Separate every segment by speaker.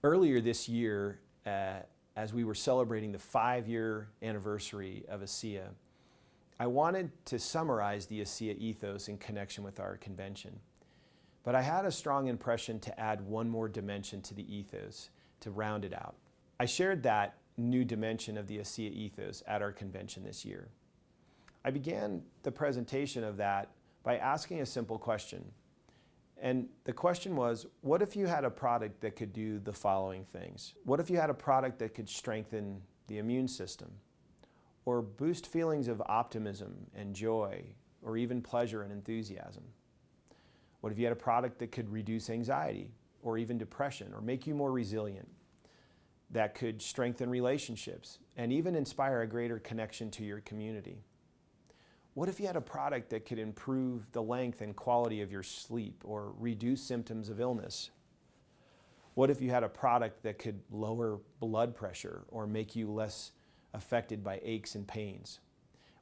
Speaker 1: Earlier this year, as we were celebrating the 5-year anniversary of ASEA, I wanted to summarize the ASEA ethos in connection with our convention. But I had a strong impression to add one more dimension to the ethos to round it out. I shared that new dimension of the ASEA ethos at our convention this year. I began the presentation of that by asking a simple question. And the question was, what if you had a product that could do the following things? What if you had a product that could strengthen the immune system, or boost feelings of optimism and joy, or even pleasure and enthusiasm? What if you had a product that could reduce anxiety, or even depression, or make you more resilient, that could strengthen relationships, and even inspire a greater connection to your community? What if you had a product that could improve the length and quality of your sleep or reduce symptoms of illness? What if you had a product that could lower blood pressure or make you less affected by aches and pains?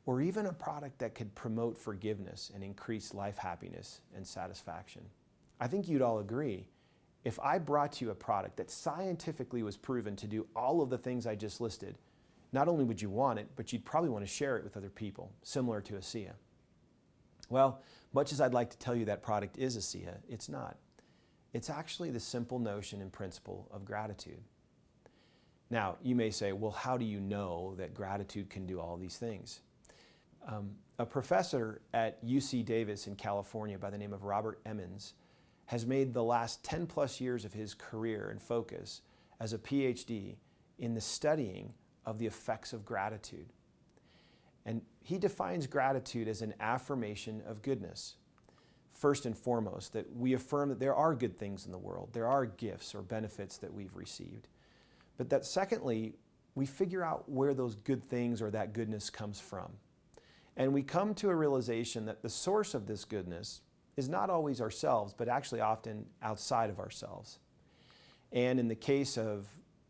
Speaker 1: Or even a product that could promote forgiveness and increase life happiness and satisfaction? I think you'd all agree, if I brought you a product that scientifically was proven to do all of the things I just listed, not only would you want it, but you'd probably want to share it with other people, similar to ASEA. Well, much as I'd like to tell you that product is ASEA, it's not. It's actually the simple notion and principle of gratitude. Now, you may say, well, how do you know that gratitude can do all these things? A professor at UC Davis in California by the name of Robert Emmons has made the last 10 plus years of his career and focus as a PhD in the studying of the effects of gratitude. And he defines gratitude as an affirmation of goodness. First and foremost, that we affirm that there are good things in the world, there are gifts or benefits that we've received. But that secondly, we figure out where those good things or that goodness comes from. And we come to a realization that the source of this goodness is not always ourselves, but actually often outside of ourselves. And in the case of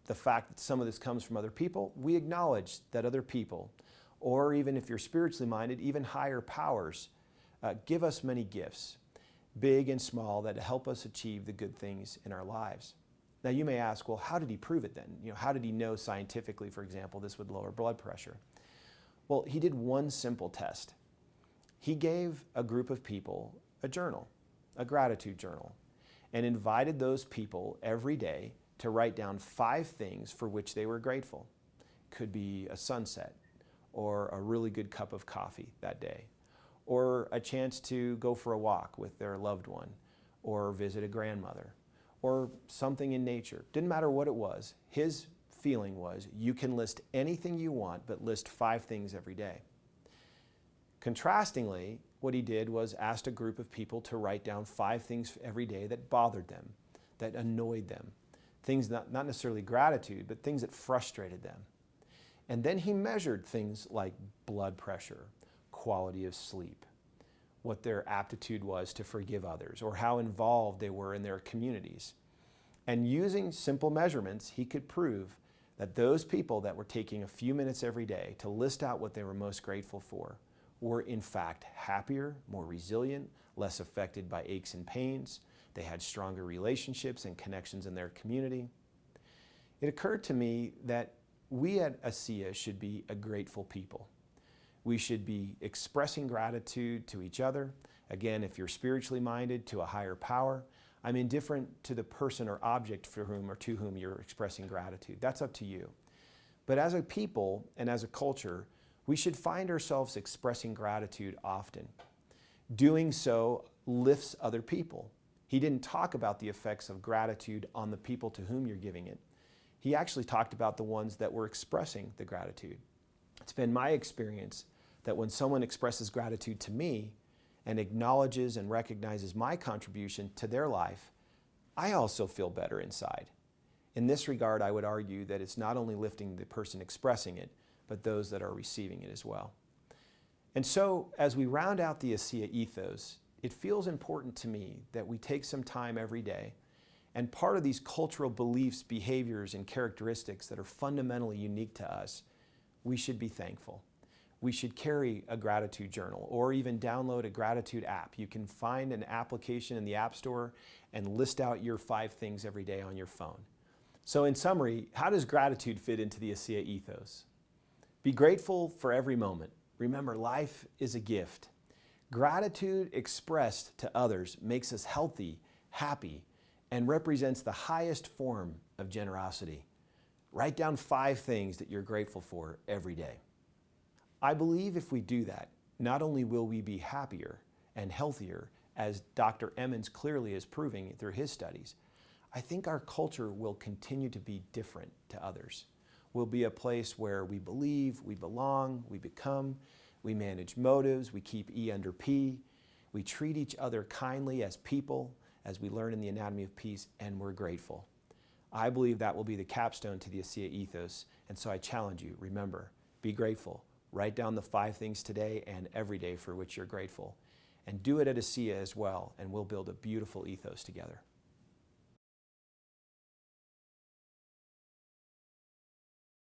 Speaker 1: the fact that some of this comes from other people, we acknowledge that other people, or even if you're spiritually minded, even higher powers, give us many gifts, big and small, that help us achieve the good things in our lives. Now you may ask, well, how did he prove it then? How did he know scientifically, for example, this would lower blood pressure? Well, he did one simple test. He gave a group of people a journal, a gratitude journal, and invited those people every day to write down 5 things for which they were grateful. Could be a sunset, or a really good cup of coffee that day, or a chance to go for a walk with their loved one, or visit a grandmother, or something in nature. Didn't matter what it was. His feeling was, you can list anything you want, but list 5 things every day. Contrastingly, what he did was asked a group of people to write down 5 things every day that bothered them, that annoyed them, things not necessarily gratitude, but things that frustrated them. And then he measured things like blood pressure, quality of sleep, what their aptitude was to forgive others, or how involved they were in their communities. And using simple measurements, he could prove that those people that were taking a few minutes every day to list out what they were most grateful for were in fact happier, more resilient, less affected by aches and pains. They had stronger relationships and connections in their community. It occurred to me that we at ASEA should be a grateful people. We should be expressing gratitude to each other. Again, if you're spiritually minded, to a higher power. I'm indifferent to the person or object for whom or to whom you're expressing gratitude. That's up to you. But as a people and as a culture, we should find ourselves expressing gratitude often. Doing so lifts other people. He didn't talk about the effects of gratitude on the people to whom you're giving it. He actually talked about the ones that were expressing the gratitude. It's been my experience that when someone expresses gratitude to me and acknowledges and recognizes my contribution to their life, I also feel better inside. In this regard, I would argue that it's not only lifting the person expressing it, but those that are receiving it as well. And so, as we round out the ASEA ethos, it feels important to me that we take some time every day, and part of these cultural beliefs, behaviors, and characteristics that are fundamentally unique to us, we should be thankful. We should carry a gratitude journal or even download a gratitude app. You can find an application in the App Store and list out your 5 things every day on your phone. So in summary, how does gratitude fit into the ASEA ethos? Be grateful for every moment. Remember, life is a gift. Gratitude expressed to others makes us healthy, happy, and represents the highest form of generosity. Write down 5 things that you're grateful for every day. I believe if we do that, not only will we be happier and healthier, as Dr. Emmons clearly is proving through his studies, I think our culture will continue to be different to others. We'll be a place where we believe, we belong, we become, we manage motives, we keep E under P, we treat each other kindly as people, as we learn in the Anatomy of Peace, and we're grateful. I believe that will be the capstone to the ASEA ethos, and so I challenge you, remember, be grateful. Write down the 5 things today and every day for which you're grateful. And do it at ASEA as well, and we'll build a beautiful ethos together.